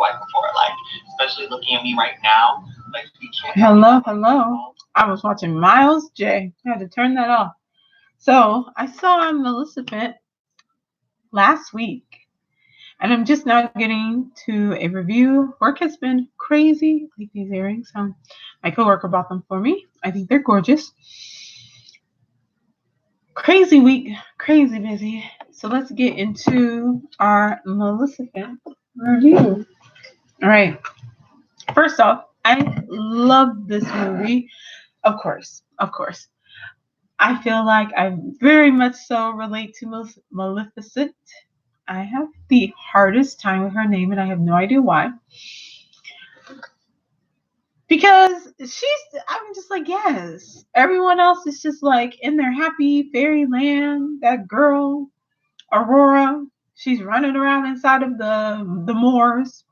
wife before. Like, especially looking at me right now. Like, you can't. Hello. I was watching Miles J. I had to turn that off. So I saw Maleficent last week, and I'm just now getting to a review. Work has been crazy. I like these earrings. My coworker bought them for me. I think they're gorgeous. Crazy week, crazy busy. So let's get into our Maleficent review. All right. First off, I love this movie. Of course. I feel like I very much so relate to Maleficent. I have the hardest time with her name, and I have no idea why. Because I'm just like, yes. Everyone else is just like in their happy fairyland. That girl, Aurora, she's running around inside of the moors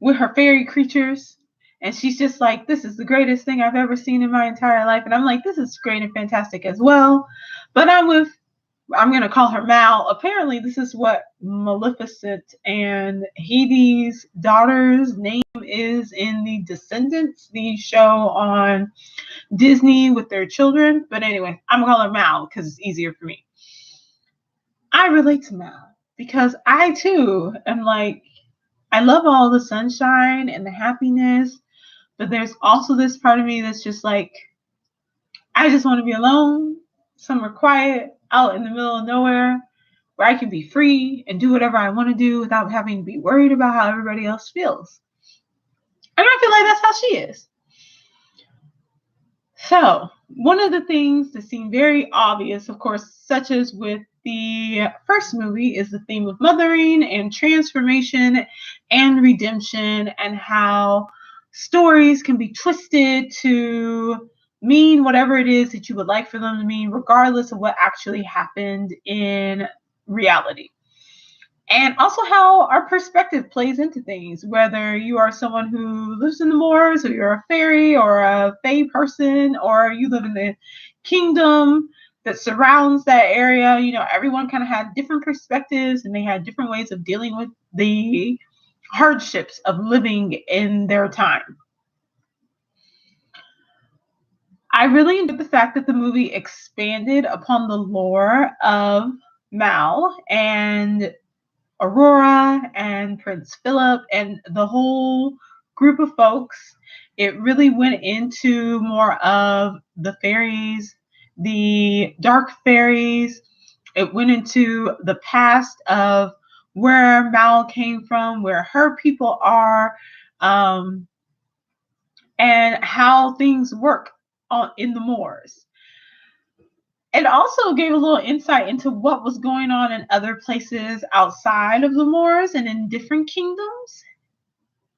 with her fairy creatures. And she's just like, this is the greatest thing I've ever seen in my entire life. And I'm like, this is great and fantastic as well. But I'm going to call her Mal. Apparently, this is what Maleficent and Hades' daughter's name is in the Descendants, the show on Disney with their children. But anyway, I'm going to call her Mal because it's easier for me. I relate to Mal because I, too, am like, I love all the sunshine and the happiness. But there's also this part of me that's just like, I just want to be alone, somewhere quiet, out in the middle of nowhere, where I can be free and do whatever I want to do without having to be worried about how everybody else feels. And I feel like that's how she is. So, one of the things that seem very obvious, of course, such as with the first movie, is the theme of mothering and transformation and redemption, and how stories can be twisted to mean whatever it is that you would like for them to mean, regardless of what actually happened in reality. And also how our perspective plays into things, whether you are someone who lives in the moors, or you're a fairy or a fae person, or you live in the kingdom that surrounds that area. You know, everyone kind of had different perspectives, and they had different ways of dealing with the hardships of living in their time. I really enjoyed the fact that the movie expanded upon the lore of Mal and Aurora and Prince Philip and the whole group of folks. It really went into more of the fairies, the dark fairies. It went into the past of where Mal came from, where her people are, and how things work in the moors. It also gave a little insight into what was going on in other places outside of the moors and in different kingdoms.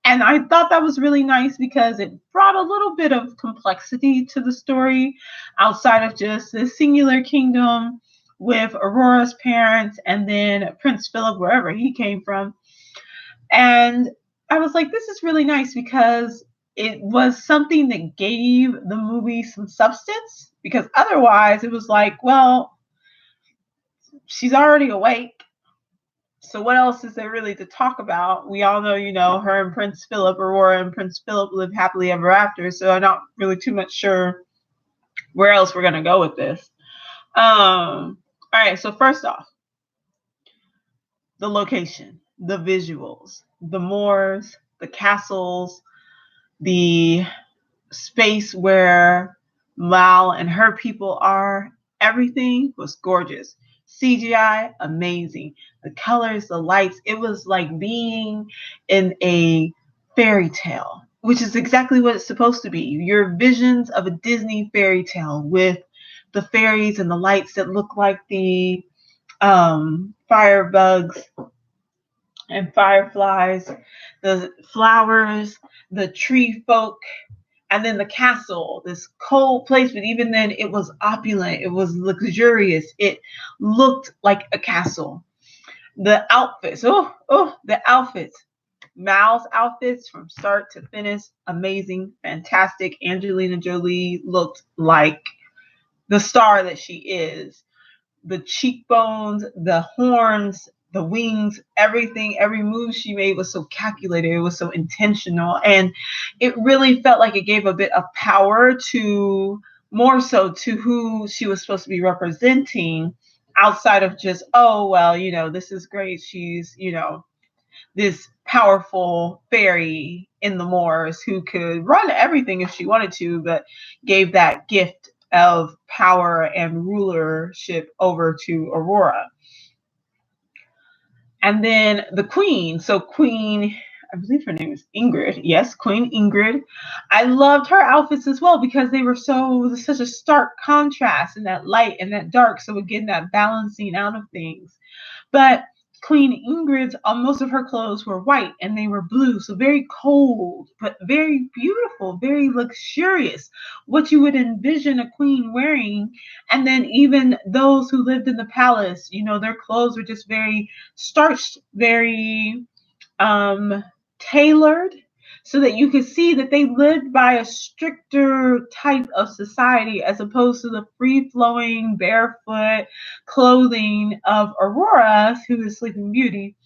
And I thought that was really nice because it brought a little bit of complexity to the story outside of just the singular kingdom with Aurora's parents and then Prince Philip, wherever he came from. And I was like, this is really nice because it was something that gave the movie some substance, because otherwise it was like, well, she's already awake. So what else is there really to talk about? We all know, her and Prince Philip, Aurora and Prince Philip live happily ever after. So I'm not really too much sure where else we're going to go with this. All right. So first off, the location, the visuals, the moors, the castles, the space where Mal and her people are, everything was gorgeous. CGI, amazing. The colors, the lights, it was like being in a fairy tale, which is exactly what it's supposed to be. Your visions of a Disney fairy tale with the fairies and the lights that look like the firebugs and fireflies, the flowers, the tree folk, and then the castle, this cold place, but even then it was opulent, it was luxurious, it looked like a castle. The outfits, the outfits. Mal's outfits from start to finish, amazing, fantastic. Angelina Jolie looked like the star that she is. The cheekbones, the horns, the wings, everything, every move she made was so calculated. It was so intentional. And it really felt like it gave a bit of power to, more so to who she was supposed to be representing, outside of just, oh, well, this is great. She's, this powerful fairy in the moors who could run everything if she wanted to, but gave that gift of power and rulership over to Aurora. And then the queen. So Queen, I believe her name is Ingrid. Yes, Queen Ingrid. I loved her outfits as well because they were such a stark contrast in that light and that dark. So again, that balancing out of things. But Queen Ingrid's, most of her clothes were white and they were blue, so very cold, but very beautiful, very luxurious, what you would envision a queen wearing. And then even those who lived in the palace, their clothes were just very starched, very tailored, so that you could see that they lived by a stricter type of society as opposed to the free-flowing, barefoot clothing of Aurora, who is Sleeping Beauty,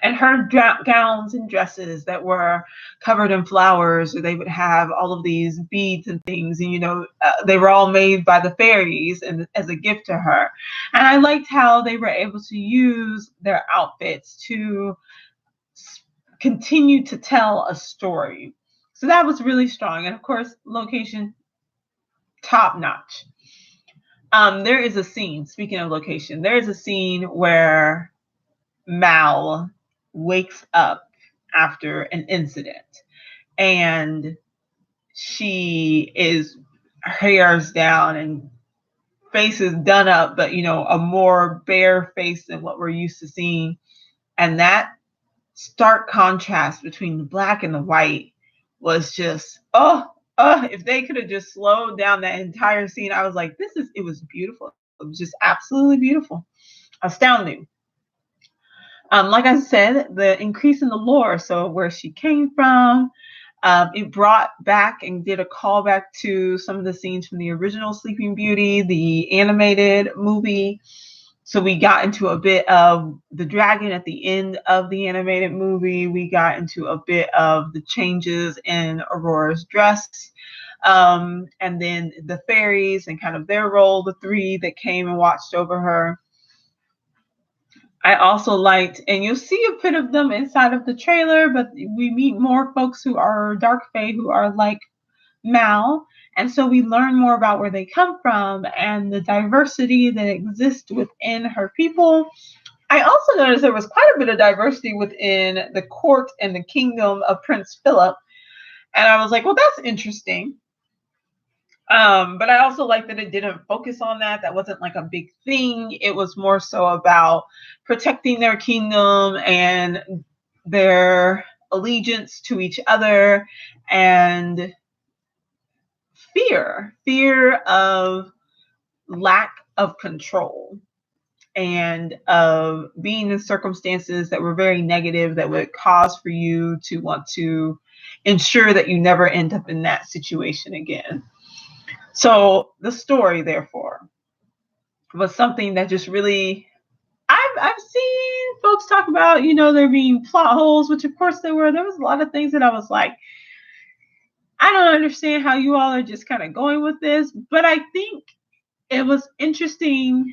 and her gowns and dresses that were covered in flowers, or they would have all of these beads and things, and they were all made by the fairies and as a gift to her. And I liked how they were able to use their outfits to continue to tell a story. So that was really strong. And of course, location, top notch. There is a scene, speaking of location, there is a scene where Mal wakes up after an incident and she is, hair's down and face is done up, but a more bare face than what we're used to seeing. And that stark contrast between the black and the white was just, if they could have just slowed down that entire scene, I was like, it was beautiful. It was just absolutely beautiful, astounding. Like I said, the increase in the lore, so where she came from, it brought back and did a callback to some of the scenes from the original Sleeping Beauty, the animated movie. So we got into a bit of the dragon at the end of the animated movie. We got into a bit of the changes in Aurora's dress. And then the fairies and kind of their role, the three that came and watched over her. I also liked, and you'll see a bit of them inside of the trailer, but we meet more folks who are dark fae who are like Mal. And so we learn more about where they come from and the diversity that exists within her people. I also noticed there was quite a bit of diversity within the court and the kingdom of Prince Philip. And I was like, well, that's interesting. But I also like that it didn't focus on that. That wasn't like a big thing. It was more so about protecting their kingdom and their allegiance to each other and fear of lack of control and of being in circumstances that were very negative that would cause for you to want to ensure that you never end up in that situation again. So the story, therefore, was something that just really, I've seen folks talk about, there being plot holes, which of course there were. There was a lot of things that I was like, I don't understand how you all are just kind of going with this. But I think it was interesting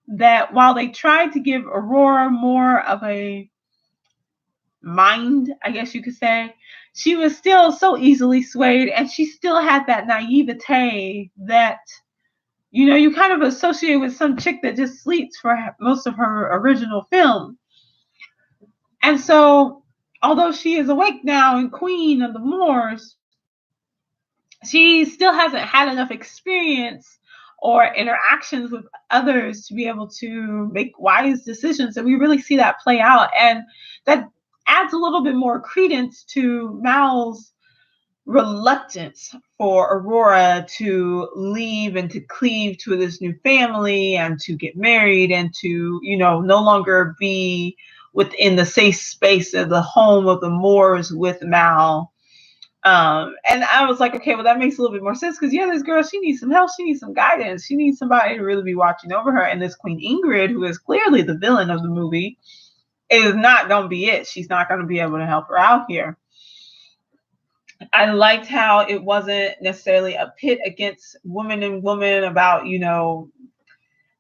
that while they tried to give Aurora more of a mind, I guess you could say, she was still so easily swayed, and she still had that naivete that, you kind of associate with some chick that just sleeps for most of her original film. And so, although she is awake now and queen of the Moors, she still hasn't had enough experience or interactions with others to be able to make wise decisions. And we really see that play out. And that adds a little bit more credence to Mal's reluctance for Aurora to leave and to cleave to this new family and to get married and to, no longer be within the safe space of the home of the Moors with Mal. And I was like, okay, well, that makes a little bit more sense because, yeah, this girl, she needs some help. She needs some guidance. She needs somebody to really be watching over her. And this Queen Ingrid, who is clearly the villain of the movie, is not going to be it. She's not going to be able to help her out here. I liked how it wasn't necessarily a pit against woman and woman about,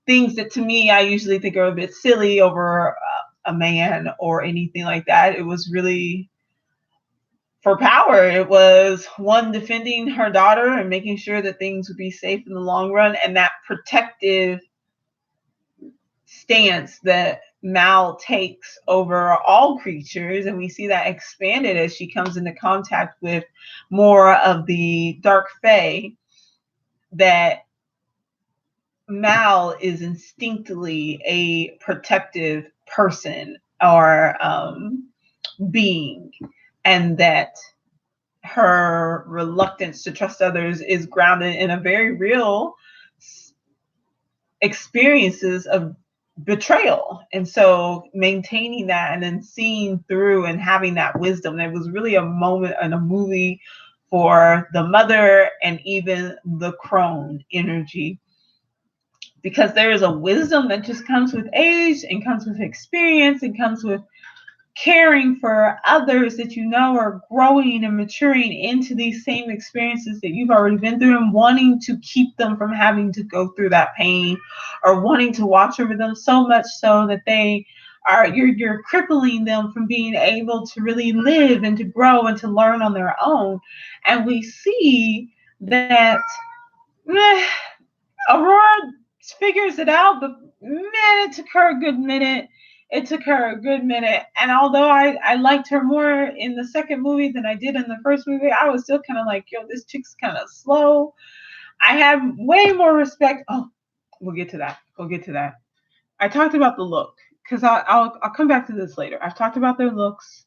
things that to me, I usually think are a bit silly over a man or anything like that. It was really for power. It was one defending her daughter and making sure that things would be safe in the long run, and that protective stance that Mal takes over all creatures, and we see that expanded as she comes into contact with more of the dark fae, that Mal is instinctively a protective person or being, and that her reluctance to trust others is grounded in a very real experiences of betrayal. And so maintaining that and then seeing through and having that wisdom, there was really a moment in a movie for the mother and even the crone energy, because there is a wisdom that just comes with age and comes with experience and comes with caring for others that are growing and maturing into these same experiences that you've already been through, and wanting to keep them from having to go through that pain, or wanting to watch over them so much so that you're crippling them from being able to really live and to grow and to learn on their own. And we see that Aurora figures it out, but man, it took her a good minute. And although I liked her more in the second movie than I did in the first movie, I was still kind of like, yo, this chick's kind of slow. I have way more respect. Oh, we'll get to that. I talked about the look, because I'll come back to this later. I've talked about their looks.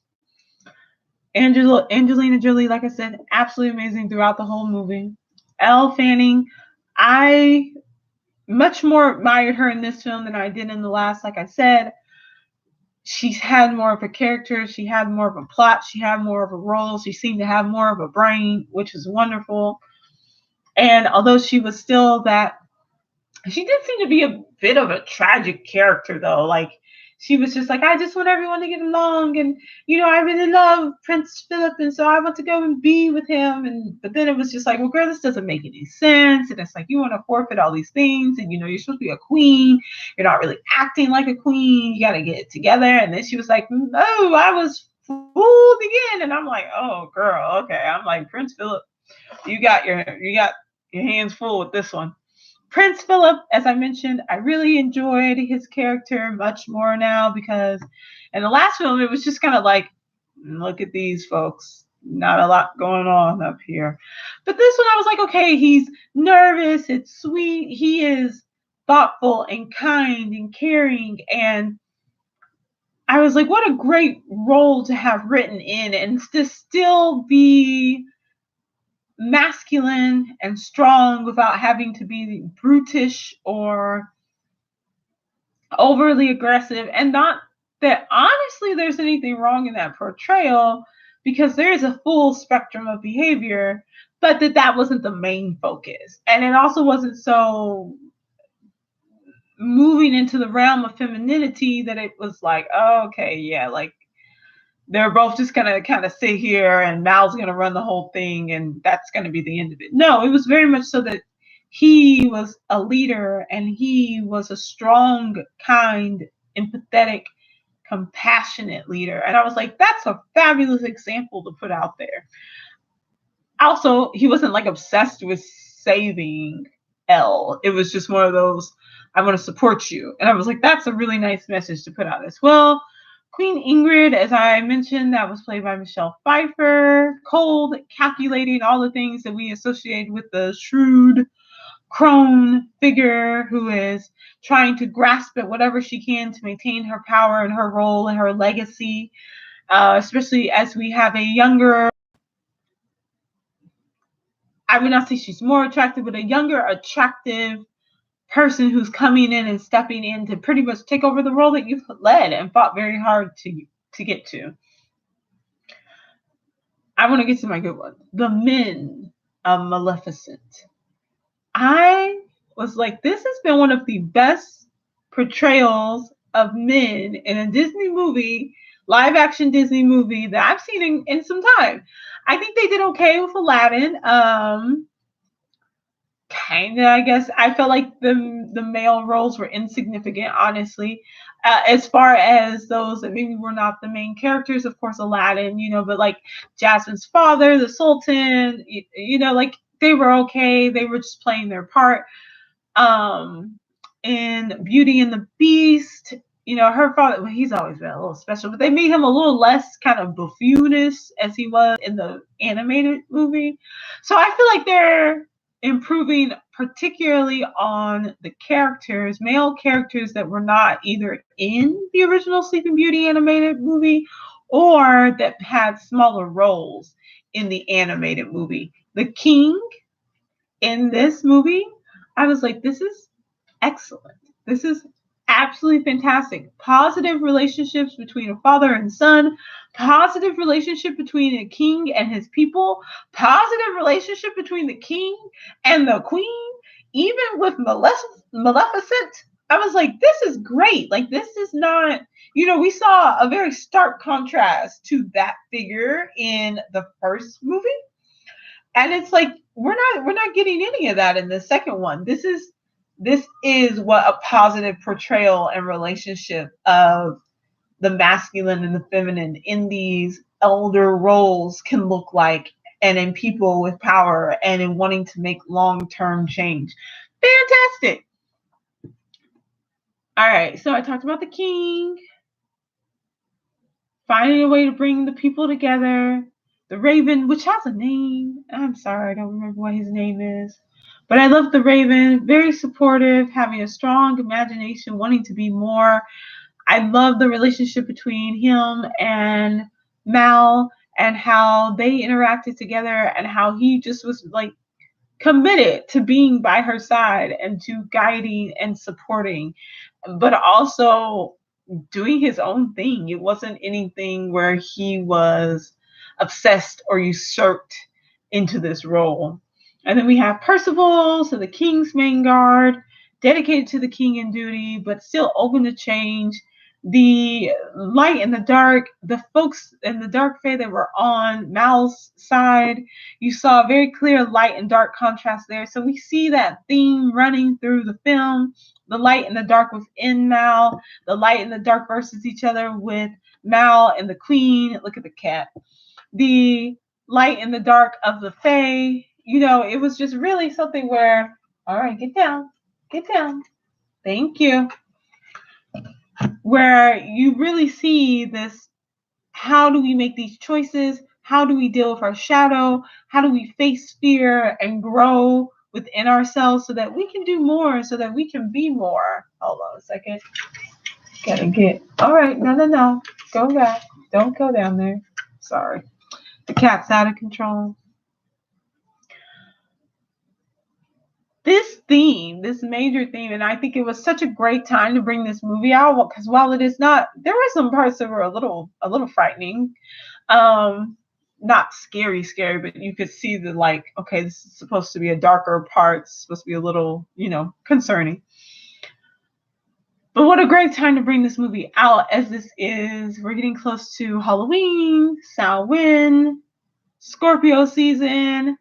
Angelina Jolie, like I said, absolutely amazing throughout the whole movie. Elle Fanning, I much more admired her in this film than I did in the last. Like I said, she's had more of a character. She had more of a plot. She had more of a role. She seemed to have more of a brain, which was wonderful. And although she was still that, she did seem to be a bit of a tragic character, though. Like, she was just like, I just want everyone to get along, and I really love Prince Philip, and so I want to go and be with him. But then it was just like, well, girl, this doesn't make any sense. And it's like, you want to forfeit all these things, and you're supposed to be a queen. You're not really acting like a queen. You got to get it together. And then she was like, no, I was fooled again. And I'm like, oh, girl, okay. I'm like, Prince Philip, you got your hands full with this one. Prince Philip, as I mentioned, I really enjoyed his character much more now, because in the last film, it was just kind of like, look at these folks, not a lot going on up here. But this one, I was like, okay, he's nervous, it's sweet, he is thoughtful and kind and caring. And I was like, what a great role to have written in, and to still be masculine and strong without having to be brutish or overly aggressive. And not that honestly there's anything wrong in that portrayal, because there is a full spectrum of behavior, but that wasn't the main focus. And it also wasn't so moving into the realm of femininity that it was like, oh, okay, yeah, like they're both just gonna kind of sit here and Mal's gonna run the whole thing and that's gonna be the end of it. No, it was very much so that he was a leader, and he was a strong, kind, empathetic, compassionate leader. And I was like, that's a fabulous example to put out there. Also, he wasn't like obsessed with saving Elle. It was just one of those, I want to support you. And I was like, that's a really nice message to put out as well. Queen Ingrid, as I mentioned, that was played by Michelle Pfeiffer. Cold, calculating, all the things that we associate with the shrewd crone figure who is trying to grasp at whatever she can to maintain her power and her role and her legacy, especially as we have a younger, I would not say she's more attractive, but a younger, attractive person who's coming in and stepping in to pretty much take over the role that you've led and fought very hard to get to. I want to get to my good one. The Men of Maleficent. I was like, this has been one of the best portrayals of men in a Disney movie, live action Disney movie that I've seen in some time. I think they did okay with Aladdin. Kinda, I guess. I felt like the male roles were insignificant, honestly. As far as those that maybe were not the main characters, of course, Aladdin, but like Jasmine's father, the Sultan, like they were okay. They were just playing their part. Um, in Beauty and the Beast, her father, well, he's always been a little special, but they made him a little less kind of buffoonish as he was in the animated movie. So I feel like they're improving particularly on the characters, male characters that were not either in the original Sleeping Beauty animated movie or that had smaller roles in the animated movie. The king in this movie, I was like, this is excellent. This is absolutely fantastic. Positive relationships between a father and son, positive relationship between a king and his people, positive relationship between the king and the queen, even with Maleficent. I was like, this is great. Like, this is not, we saw a very stark contrast to that figure in the first movie. And it's like we're not getting any of that in the second one. This is what a positive portrayal and relationship of the masculine and the feminine in these elder roles can look like, and in people with power and in wanting to make long-term change. Fantastic. All right, so I talked about the king, finding a way to bring the people together. The Raven, which has a name. I'm sorry, I don't remember what his name is. But I love the Raven. Very supportive, having a strong imagination, wanting to be more. I love the relationship between him and Mal and how they interacted together and how he just was like committed to being by her side and to guiding and supporting, but also doing his own thing. It wasn't anything where he was obsessed or usurped into this role. And then we have Percival, so the king's main guard, dedicated to the king in duty, but still open to change. The light and the dark, the folks in the dark fae that were on Mal's side, you saw a very clear light and dark contrast there. So we see that theme running through the film. The light and the dark within Mal, the light and the dark versus each other with Mal and the queen. Look at the cat. The light and the dark of the fae. It was just really something where, all right, get down. Thank you. Where you really see this, how do we make these choices? How do we deal with our shadow? How do we face fear and grow within ourselves so that we can do more, so that we can be more? Hold on a second. Gotta get, all right, no. Go back. Don't go down there. Sorry. The cat's out of control. This theme, this major theme, and I think it was such a great time to bring this movie out, because while it is not, there were some parts that were a little frightening. Not scary, but you could see the like, okay, this is supposed to be a darker part, it's supposed to be a little, concerning. But what a great time to bring this movie out, as we're getting close to Halloween, Samhain, Scorpio season,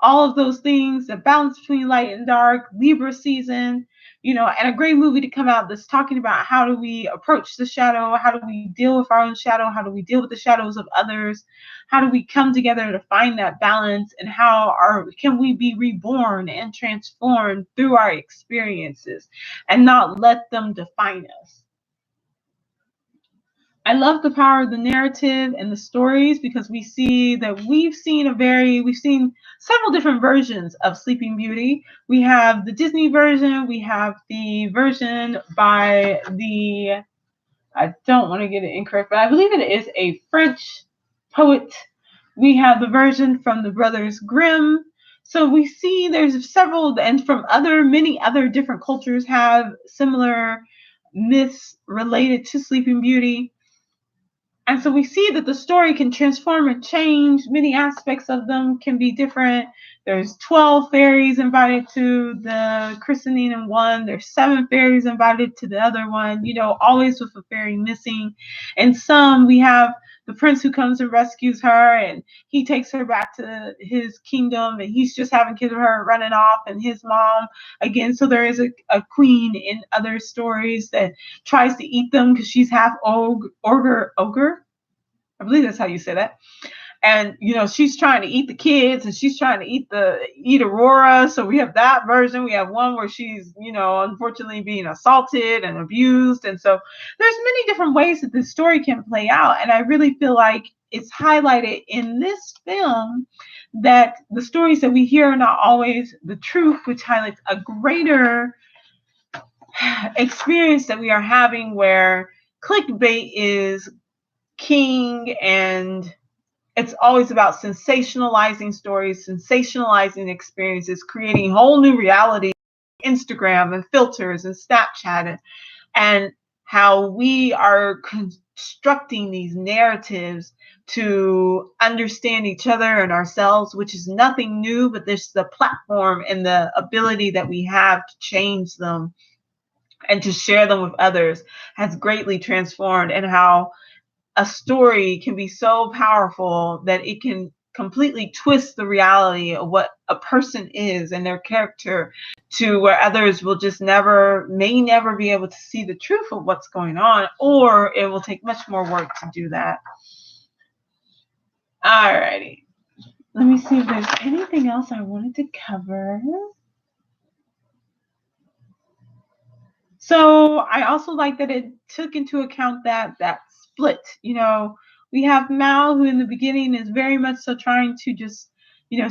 all of those things, the balance between light and dark, Libra season, and a great movie to come out that's talking about how do we approach the shadow, how do we deal with our own shadow, how do we deal with the shadows of others, how do we come together to find that balance, and can we be reborn and transformed through our experiences and not let them define us. I love the power of the narrative and the stories, because we see that we've seen several different versions of Sleeping Beauty. We have the Disney version, we have the version by I don't want to get it incorrect, but I believe it is a French poet. We have the version from the Brothers Grimm. So we see there's several, and from many other different cultures have similar myths related to Sleeping Beauty. And so we see that the story can transform and change. Many aspects of them can be different. There's 12 fairies invited to the christening in one. There's 7 fairies invited to the other one, always with a fairy missing. And some we have the prince who comes and rescues her, and he takes her back to his kingdom, and he's just having kids with her running off, and his mom again. So there is a queen in other stories that tries to eat them because she's half ogre. I believe that's how you say that. And she's trying to eat the kids, and she's trying to eat Aurora. So we have that version. We have one where she's unfortunately being assaulted and abused. And so there's many different ways that this story can play out. And I really feel like it's highlighted in this film that the stories that we hear are not always the truth, which highlights a greater experience that we are having where clickbait is king, and it's always about sensationalizing stories, sensationalizing experiences, creating whole new reality, Instagram and filters and Snapchat, and how we are constructing these narratives to understand each other and ourselves, which is nothing new, but there's the platform and the ability that we have to change them and to share them with others has greatly transformed, and how a story can be so powerful that it can completely twist the reality of what a person is and their character to where others will just may never be able to see the truth of what's going on, or it will take much more work to do that. Alrighty. Let me see if there's anything else I wanted to cover. So I also like that it took into account that split. We have Mal, who in the beginning is very much so trying to just,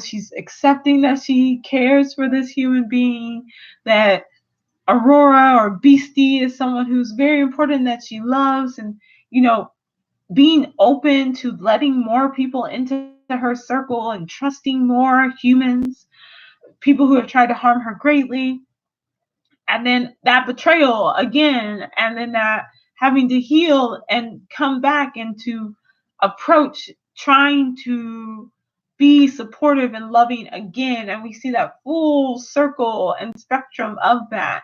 she's accepting that she cares for this human being, that Aurora or Beastie is someone who's very important that she loves, and, being open to letting more people into her circle and trusting more humans, people who have tried to harm her greatly. And then that betrayal again, and then that having to heal and come back and to approach trying to be supportive and loving again. And we see that full circle and spectrum of that.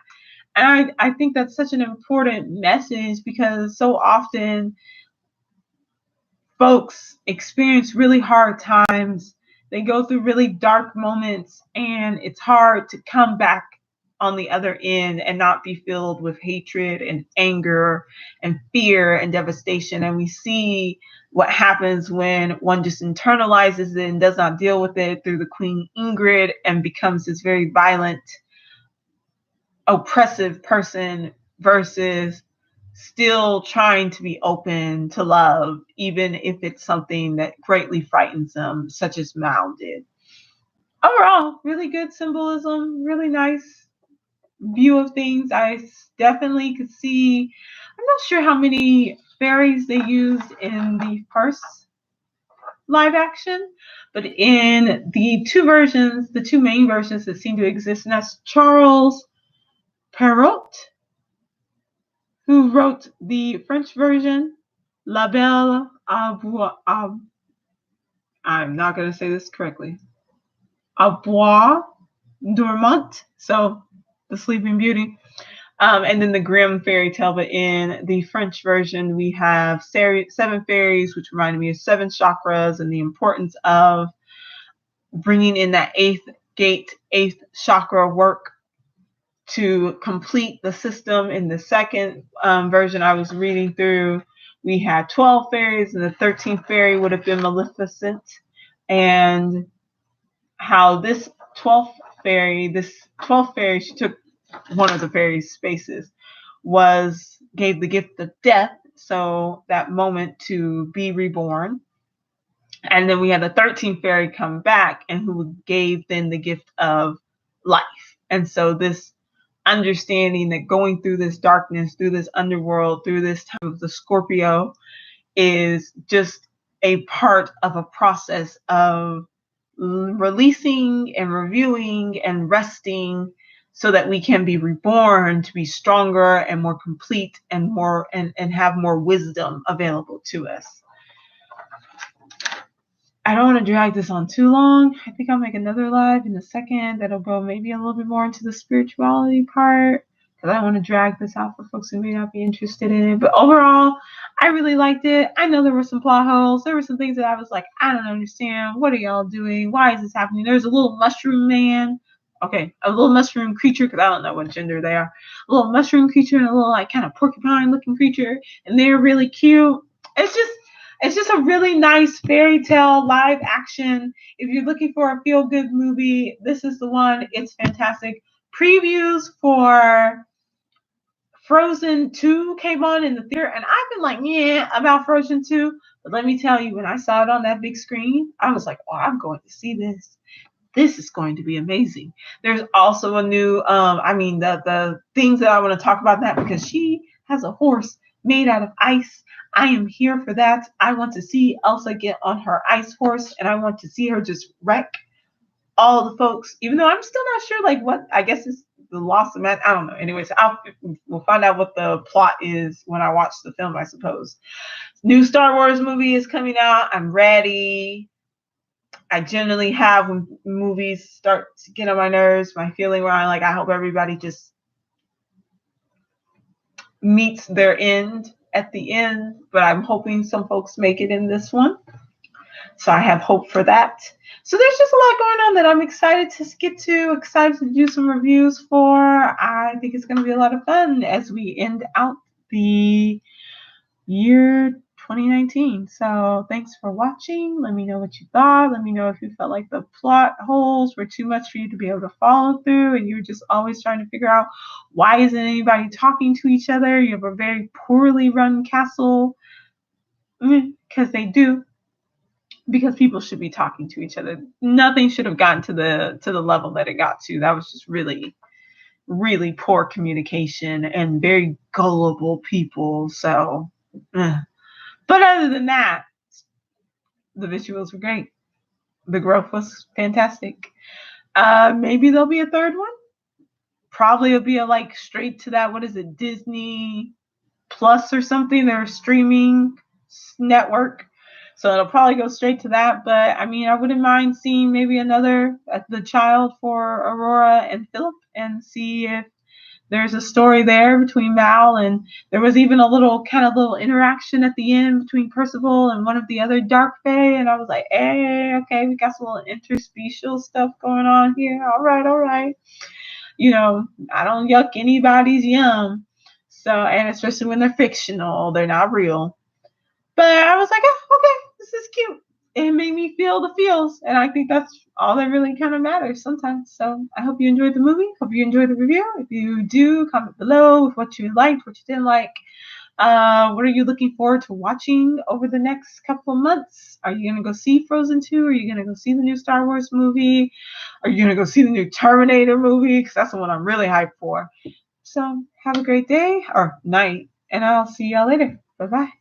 And I think that's such an important message, because so often folks experience really hard times. They go through really dark moments, and it's hard to come back on the other end and not be filled with hatred and anger and fear and devastation. And we see what happens when one just internalizes it and does not deal with it through the Queen Ingrid and becomes this very violent, oppressive person, versus still trying to be open to love, even if it's something that greatly frightens them, such as Mal did. Overall, really good symbolism, really nice view of things. I definitely could see, I'm not sure how many fairies they used in the first live action, but in the two main versions that seem to exist, and that's Charles Perrault, who wrote the French version, La Belle à Bois, I'm not going to say this correctly, à Bois Dormant, so the Sleeping Beauty. And then the Grimm fairy tale, but in the French version, we have 7 fairies, which reminded me of 7 chakras and the importance of bringing in that 8th gate, 8th chakra work to complete the system. In the second version I was reading through, we had 12 fairies, and the 13th fairy would have been Maleficent, and how this 12th fairy, she took one of the fairies' spaces, gave the gift of death, so that moment to be reborn. And then we had the 13th fairy come back, and who gave then the gift of life. And so this understanding that going through this darkness, through this underworld, through this time of the Scorpio, is just a part of a process of releasing and reviewing and resting, so that we can be reborn to be stronger and more complete and more and have more wisdom available to us. I don't want to drag this on too long. I think I'll make another live in a second that'll go maybe a little bit more into the spirituality part, because I don't want to drag this out for folks who may not be interested in it. But overall, I really liked it. I know there were some plot holes. There were some things that I was like, I don't understand. What are y'all doing? Why is this happening? There's a little mushroom man. Okay, a little mushroom creature, because I don't know what gender they are. A little mushroom creature and a little like kind of porcupine looking creature, and they're really cute. It's just a really nice fairy tale live action. If you're looking for a feel good movie, this is the one. It's fantastic. Previews for Frozen 2 came on in the theater, and I've been like, yeah, about Frozen 2. But let me tell you, when I saw it on that big screen, I was like, oh, I'm going to see this. This is going to be amazing. There's also a new, the things that I want to talk about that, because she has a horse made out of ice. I am here for that. I want to see Elsa get on her ice horse, and I want to see her just wreck all the folks, even though I'm still not sure, like, what, I guess it's the loss of man. I don't know. Anyways, we'll find out what the plot is when I watch the film, I suppose. New Star Wars movie is coming out. I'm ready. I generally have, when movies start to get on my nerves, my feeling where I hope everybody just meets their end at the end, but I'm hoping some folks make it in this one. So I have hope for that. So there's just a lot going on that I'm excited to get to, excited to do some reviews for. I think it's going to be a lot of fun as we end out the year 2019. So thanks for watching. Let me know what you thought. Let me know if you felt like the plot holes were too much for you to be able to follow through, and you're just always trying to figure out why isn't anybody talking to each other. You have a very poorly run castle, because they do. Because people should be talking to each other. Nothing should have gotten to the level that it got to. That was just really, really poor communication and very gullible people. So, but other than that, the visuals were great. The growth was fantastic. Maybe there'll be a third one. Probably it'll be a straight to that. What is it? Disney Plus or something. Their streaming network. So it'll probably go straight to that. But I mean, I wouldn't mind seeing maybe another, the child for Aurora and Philip, and see if there's a story there between Mal, and there was even a little interaction at the end between Percival and one of the other Dark Fae, and I was like, hey, okay, we got some little interspecial stuff going on here. All right. I don't yuck anybody's yum. So, and especially when they're fictional, they're not real. But I was like, oh, okay, this is cute. It made me feel the feels, and I think that's all that really kind of matters sometimes. So I hope you enjoyed the movie. Hope you enjoyed the review. If you do, comment below with what you liked, what you didn't like. What are you looking forward to watching over the next couple of months? Are you going to go see Frozen 2? Are you going to go see the new Star Wars movie? Are you going to go see the new Terminator movie? Because that's the one I'm really hyped for. So have a great day or night, and I'll see y'all later. Bye-bye.